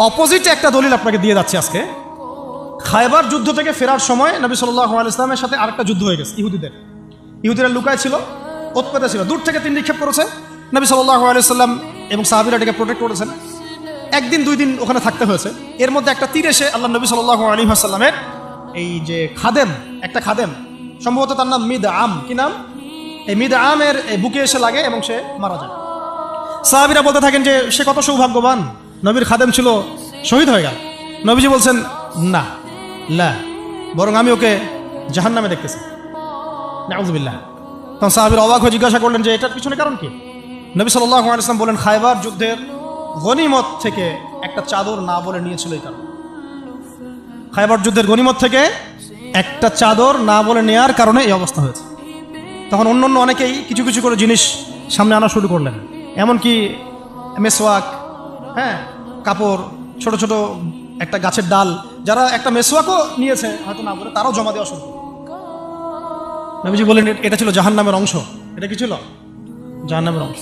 অপোজিটে একটা দলিল আপনাকে দিয়ে যাচ্ছে আজকে। খায়বার যুদ্ধ থেকে ফেরার সময় নবী সাল্লাল্লাহু আলাইহি ওয়াসাল্লামের সাথে আরেকটা যুদ্ধ হয়ে গেছে। ইহুদিরা লুকায় ছিল, ওৎপেতে ছিল, দূর থেকে তীর নিক্ষেপ করেছে। নবী সাল্লাল্লাহু আলাইহি ওয়াসাল্লাম এবং সাহাবীরা এটাকে প্রোটেক্ট করেছেন। একদিন দুই দিন ওখানে থাকতে হয়েছে। এর মধ্যে একটা তীর এসে আল্লাহ নবী সাল্লাল্লাহু আলাইহি ওয়াসাল্লামের এই যে খাদেম, একটা খাদেম, সম্ভবত তার নাম মিদআম, কি নাম, এই মিদআমের বুকে এসে লাগে এবং সে মারা যায়। সাহাবীরা বলতে থাকেন যে সে কত সৌভাগ্যবান, নবীর খাদেম ছিল, শহীদ হয়ে গেল। নবীজি বলছেন না, লা, বরং আমি ওকে জাহান্নামে দেখতেছি, নাউযুবিল্লাহ। তখন সাহাবীরা অবাক হয়ে জিজ্ঞাসা করলেন যে এটার পিছনে কারণ কি? নবী সাল্লাল্লাহু আলাইহি ওয়াসাল্লাম বলেন, খায়বার যুদ্ধের গনিমত থেকে একটা চাদর না বলে নিয়েছিল এই কারণে। খায়বার যুদ্ধের গনিমত থেকে একটা চাদর না বলে নেয়ার কারণে এই অবস্থা হয়েছে। তখন অন্য অনেকেই কিছু কিছু করে জিনিস সামনে আনা শুরু করলেন, এমনকি মেসওয়াক, হ্যাঁ, কাপড়, ছোট ছোট একটা গাছের ডাল, যারা একটা মেসওয়াকও নিয়েছে হয়তো না বলে, তারাও জমা দেওয়া শুরু করল। নবীজি বলেন এটা ছিল জাহান্নামের অংশ। এটা কি ছিল? জাহান্নামের অংশ।